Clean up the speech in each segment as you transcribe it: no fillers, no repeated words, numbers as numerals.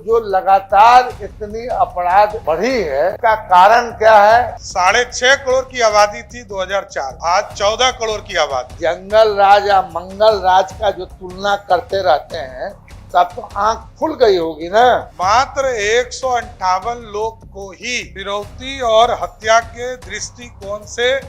जो लगातार इतनी अपराध बढ़ी है, का कारण क्या है? 6.5 करोड़ की आबादी थी 2004, आज 14 करोड़ की आबादी। जंगल राज या मंगल राज का जो तुलना करते रहते हैं, तब तो आंख खुल गई होगी ना। मात्र 158 लोग को ही फिरौती और हत्या के दृष्टिकोण से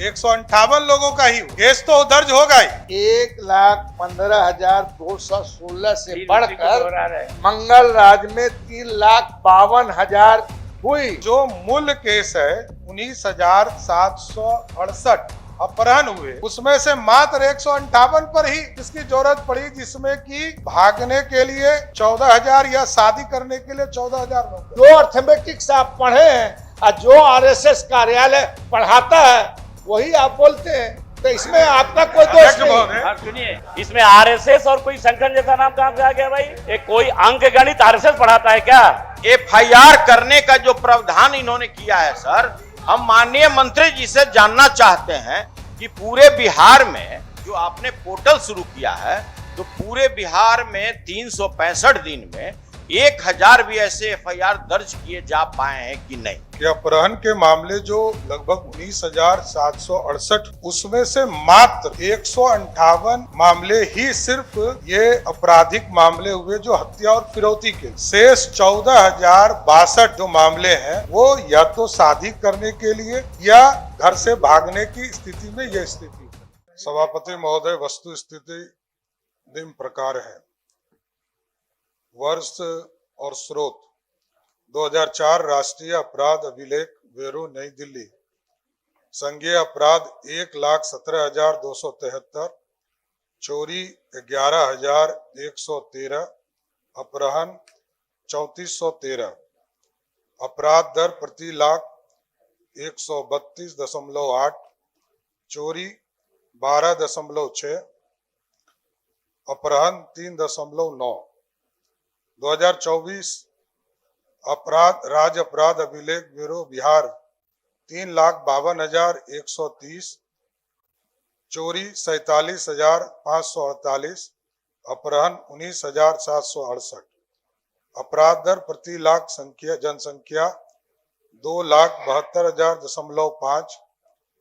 158 लोगों का ही केस तो दर्ज होगा ही। 1,15,216 से बढ़कर मंगल राज में 3,52,000 हुई। जो मूल केस है 19,768 अपहरण हुए, उसमें से मात्र 158 पर ही इसकी जरूरत पड़ी, जिसमें कि भागने के लिए 14,000 या शादी करने के लिए 14,000 लोग। जो अर्थमेटिक्स आप पढ़े हैं और जो आरएसएस कार्यालय पढ़ाता है वही आप बोलते हैं, तो इसमें आपका कोई दोष नहीं। आप सुनिए, इसमें आरएसएस और कोई संगठन जैसा नाम कहां से आ गया भाई? ये कोई अंक गणित आरएसएस पढ़ाता है क्या? एफआईआर करने का जो प्रावधान इन्होंने किया है सर, हम माननीय मंत्री जी से जानना चाहते हैं कि पूरे बिहार में जो आपने पोर्टल शुरू किया है, तो पूरे बिहार में 365 दिन में 1,000 भी ऐसे एफआईआर दर्ज किए जा पाए हैं कि नहीं? कि अपहरण के मामले जो लगभग 19,768, उसमें से मात्र 158 मामले ही सिर्फ ये आपराधिक मामले हुए जो हत्या और फिरौती के। शेष 14,062 जो मामले हैं वो या तो शादी करने के लिए या घर से भागने की स्थिति में ये स्थिति है। सभापति महोदय, वस्तु स्थिति निम्न प्रकार है। वर्ष और स्रोत 2004 राष्ट्रीय अपराध अभिलेख ब्यूरो नई दिल्ली। संज्ञेय अपराध 1,17,273, चोरी 11,113, अपहरण 3,413। अपराध दर प्रति लाख 132.8, चोरी 12.6, अपहरण 3.9। 2024 राज्य अपराध अभिलेख ब्यूरो बिहार 3,52,130, चोरी 47,548, अपहरण 19,768। अपराध दर प्रति लाख जनसंख्या 2,72,005,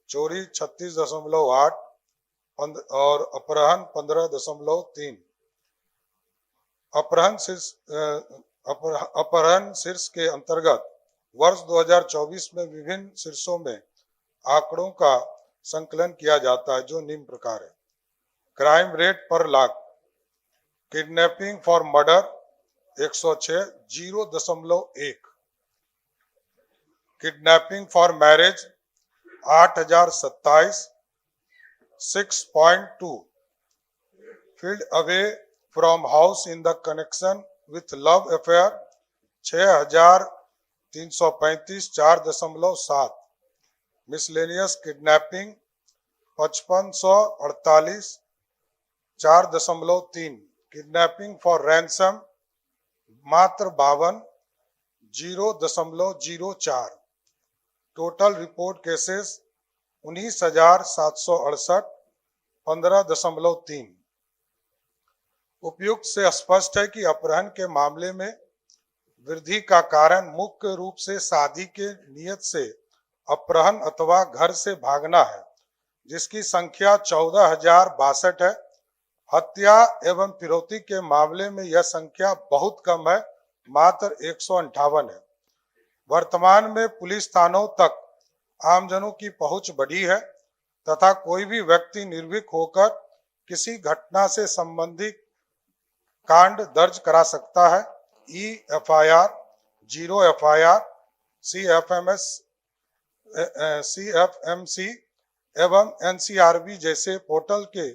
चोरी 36.8 और अपहरण 15.3। अपहरण शीर्ष के अंतर्गत वर्ष 2024 में विभिन्न शीर्षों में आंकड़ों का संकलन किया जाता है, जो निम्न प्रकार है। क्राइम रेट पर lakh. Kidnapping for murder 106, 0.1। Kidnapping for marriage 8,027, 6.2। Field away from house in the connection with love affair 6,335, 4.7। Miscellaneous kidnapping 5,548, 4.3। Kidnapping for ransom मात्र 52, 0.04। Total report cases 19,768, 15.3। उपयुक्त से स्पष्ट है कि अपहरण के मामले में वृद्धि का कारण मुख्य रूप से शादी के नियत से अपहरण अथवा घर से भागना है, जिसकी संख्या 14,062 है। हत्या एवं फिरौती के मामले में यह संख्या बहुत कम है, मात्र 158 है। वर्तमान में पुलिस थानों तक आमजनों की पहुंच बढ़ी है तथा कोई भी व्यक्ति निर्भीक होकर किसी घटना से संबंधित कांड दर्ज करा सकता है। EFIR, 0 FIR, CFMC एवं NCRB जैसे पोर्टल के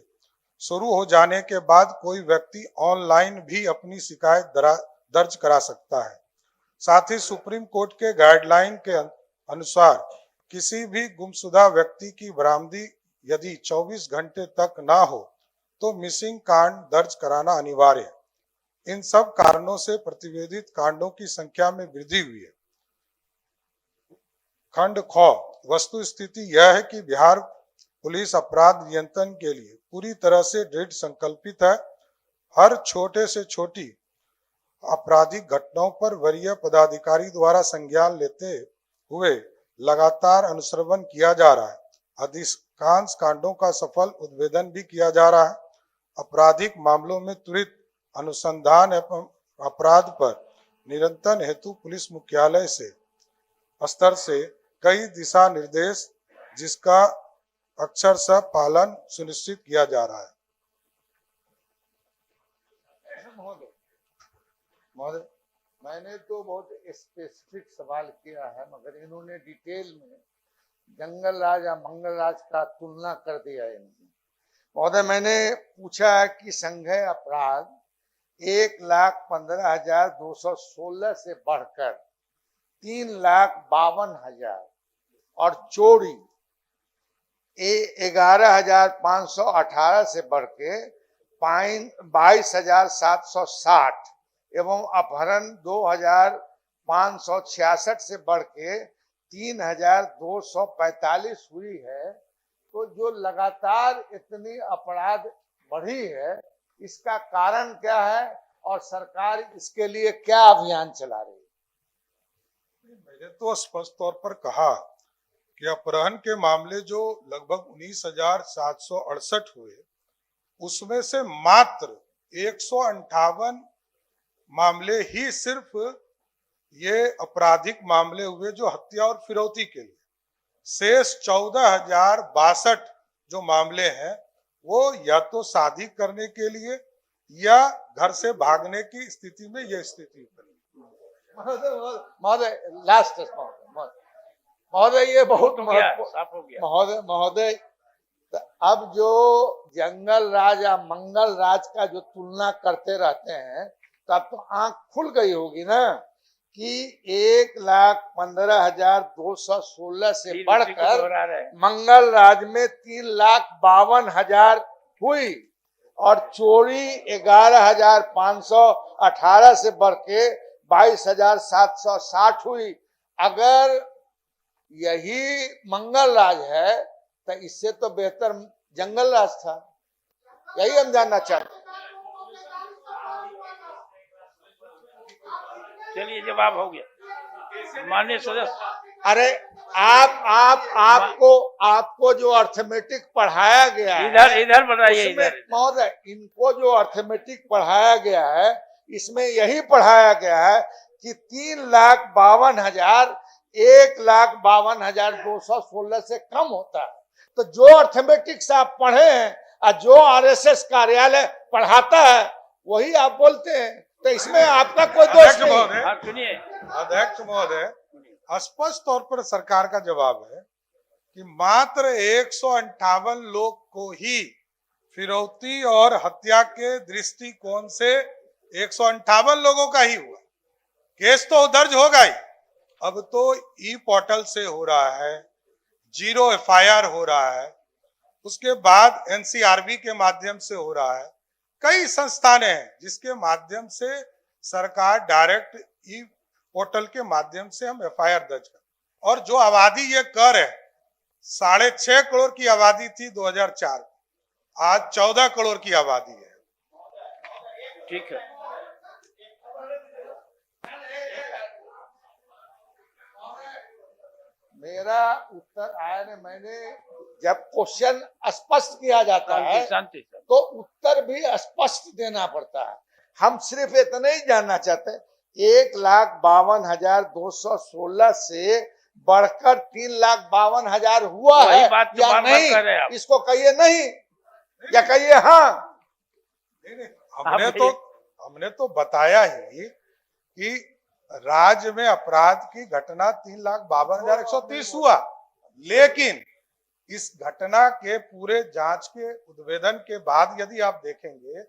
शुरू हो जाने के बाद कोई व्यक्ति ऑनलाइन भी अपनी शिकायत दर्ज करा सकता है। साथ ही सुप्रीम कोर्ट के गाइडलाइन के अनुसार किसी भी गुमशुदा व्यक्ति की बरामदी यदि 24 घंटे तक ना हो तो मिसिंग कांड दर्ज कराना अनिवार्य है। इन सब कारणों से प्रतिवेदित कांडों की संख्या में वृद्धि हुई है। खंड ख। वस्तु स्थिति यह है कि बिहार पुलिस अपराध नियंत्रण के लिए पूरी तरह से दृढ़ संकल्पित है। हर छोटे से छोटी आपराधिक घटनाओं पर वरीय पदाधिकारी द्वारा संज्ञान लेते हुए लगातार अनुश्रवण किया जा रहा है। अधिकांश कांडों का सफल उद्भेदन भी किया जा रहा है। आपराधिक मामलों में त्वरित अनुसंधान एवं अपराध पर नियंत्रण हेतु पुलिस मुख्यालय से स्तर से कई दिशा निर्देश जिसका अक्षरशः पालन सुनिश्चित किया जा रहा है। महोदय, मैंने तो बहुत स्पेसिफिक सवाल किया है, मगर इन्होंने डिटेल में जंगल राज या मंगल राज का तुलना कर दिया है। महोदय, मैंने पूछा है कि संघीय अपराध 1,15,216 से बढ़कर 3,52,000 और चोरी 11,518 से बढ़ के 22,760 एवं अपहरण 2,566 से बढ़ के 3,245 हुई है। तो जो लगातार इतनी अपराध बढ़ी है, इसका कारण क्या है और सरकार इसके लिए क्या अभियान चला रही है? मैंने तो स्पष्ट तौर पर कहा कि अपहरण के मामले जो लगभग 19,768 हुए, उसमें से मात्र 158 मामले ही सिर्फ ये आपराधिक मामले हुए जो हत्या और फिरौती के लिए। शेष 14,062 जो मामले हैं वो या तो शादी करने के लिए या घर से भागने की स्थिति में ये स्थिति बनी। महोदय, लास्ट महोदय, ये बहुत महोदय, अब जो जंगल राज या मंगल राज का जो तुलना करते रहते हैं, तो अब तो आंख खुल गई होगी ना कि 1,15,216 से बढ़कर मंगल राज में 3,52,000 हुई और चोरी 11,518 से बढ़ के 22,760 हुई। अगर यही मंगल राज है तो इससे तो बेहतर जंगल राज था। यही हम जानना चाहते हैं। चलिए, जवाब हो गया माननीय सदस्य। अरे आपको जो अर्थमेटिक पढ़ाया गया है, इधर बताइए। इधर महोदय, इनको जो अर्थमेटिक पढ़ाया गया है, इसमें यही पढ़ाया गया है कि 3,52,000 1,52,216 से कम होता है। तो जो अर्थमेटिक्स आप पढ़े हैं और जो आरएसएस कार्यालय पढ़ाता है वही आप बोलते हैं, तो इसमें आपका कोई दोष नहीं। सुनिए अध्यक्ष महोदय, स्पष्ट तौर पर सरकार का जवाब है कि मात्र 158 लोग को ही फिरौती और हत्या के दृष्टिकोण से 158 लोगों का ही हुआ। केस तो दर्ज होगा ही, अब तो ई पोर्टल से हो रहा है, 0 FIR हो रहा है, उसके बाद NCRB के माध्यम से हो रहा है। कई संस्थानें हैं जिसके माध्यम से सरकार डायरेक्ट ई पोर्टल के माध्यम से हम FIR दर्ज कर। और जो आबादी ये कर है, 6.5 करोड़ की आबादी थी 2004, आज 14 करोड़ की आबादी है। ठीक है। मेरा उत्तर आया ने, मैंने जब क्वेश्चन स्पष्ट किया जाता है तो उत्तर भी स्पष्ट देना पड़ता है। हम सिर्फ इतना ही जानना चाहते हैं, 1,52,216 से बढ़कर 3,52,000 हुआ है या नहीं, इसको कहिए नहीं या कहिए हाँ। हमने तो बताया ही कि राज्य में अपराध की घटना 3,52,130 हुआ, लेकिन इस घटना के पूरे जांच के उद्भेदन के बाद यदि आप देखेंगे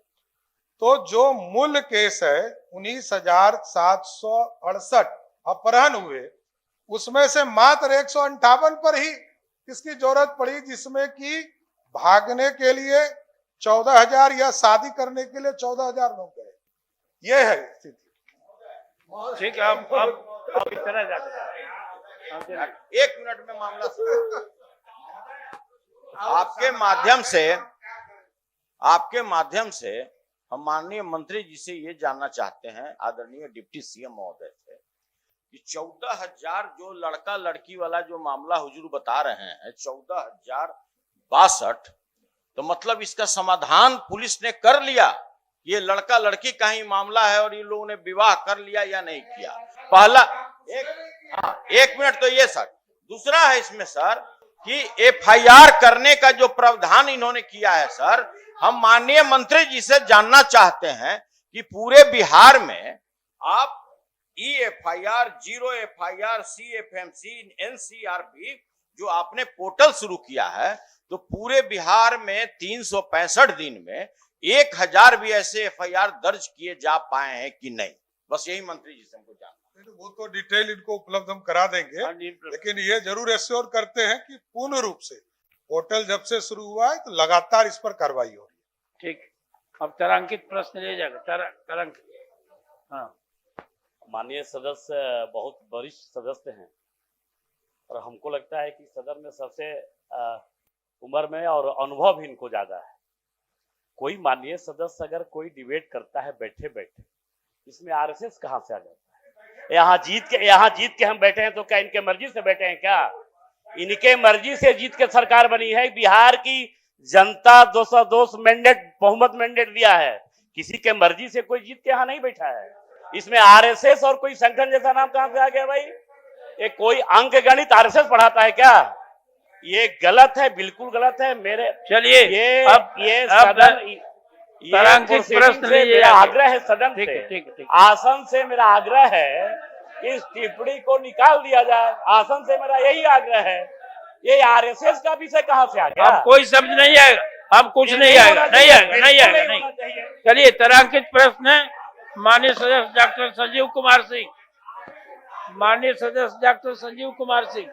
तो जो मूल केस है 19,768 अपहरण हुए, उसमें से मात्र 158 पर ही इसकी जरूरत पड़ी, जिसमें कि भागने के लिए 14,000 या शादी करने के लिए 14,000 लोग गए। ये है स्थिति। ठीक है, आप इस तरह जाते हैं। 1 मिनट में मामला आपके माध्यम से हम माननीय मंत्री जी से ये जानना चाहते हैं, आदरणीय डिप्टी सीएम महोदय से, कि 14,000 जो लड़का लड़की वाला जो मामला हुजूर बता रहे हैं, 14,062, तो मतलब इसका समाधान पुलिस ने कर लिया? ये लड़का लड़की का ही मामला है और इन लोगों ने विवाह कर लिया या नहीं किया? पहला एक मिनट तो ये सर। दूसरा है इसमें सर कि एफआईआर करने का जो प्रावधान इन्होंने किया है सर, हम माननीय मंत्री जी से जानना चाहते हैं कि पूरे बिहार में आप EFIR, 0 FIR, CFMC, NCRP जो आपने पोर्टल शुरू किया है, तो पूरे बिहार में 365 दिन में 1000 भी ऐसे FIR दर्ज किए जा पाए हैं कि नहीं? बस यही मंत्री जी से हमको जानना। वो तो डिटेल इनको उपलब्ध हम करा देंगे, लेकिन ये जरूर एश्योर करते हैं कि पूर्ण रूप से पोर्टल जब से शुरू हुआ है तो लगातार इस पर कार्रवाई हो रही है। ठीक, अब तारांकित प्रश्न ले जाएगा। तारांकित। हाँ, माननीय सदस्य बहुत वरिष्ठ सदस्य हैं और हमको लगता है कि सदन में सबसे उम्र में और अनुभव भी इनको ज्यादा है। कोई माननीय सदस्य अगर कोई डिबेट करता है बैठे बैठे, इसमें आरएसएस कहां से आ जाता है? यहाँ जीत के हम बैठे हैं तो क्या इनके मर्जी से बैठे हैं क्या? इनके मर्जी से जीत के सरकार बनी है। बिहार की जनता 202 मैंडेट, बहुमत मैंडेट दिया है। किसी के मर्जी से कोई जीत के यहाँ नहीं बैठा है। इसमें आरएसएस और कोई संगठन जैसा नाम कहां से आ गया भाई? ये कोई अंक गणित आरएसएस पढ़ाता है क्या? ये गलत है, बिल्कुल गलत है। मेरे चलिए ये सदन तारांकित प्रश्न मेरा आग्रह है सदन से, ठीक। आसन से मेरा आग्रह है कि इस टिप्पणी को निकाल दिया जाए। आसन से मेरा यही आग्रह है। ये आरएसएस का विषय कहां से आ गया? अब कोई समझ नहीं आएगा, अब कुछ नहीं आएगा। चलिए, तारांकित प्रश्न माननीय सदस्य डॉक्टर संजीव कुमार सिंह।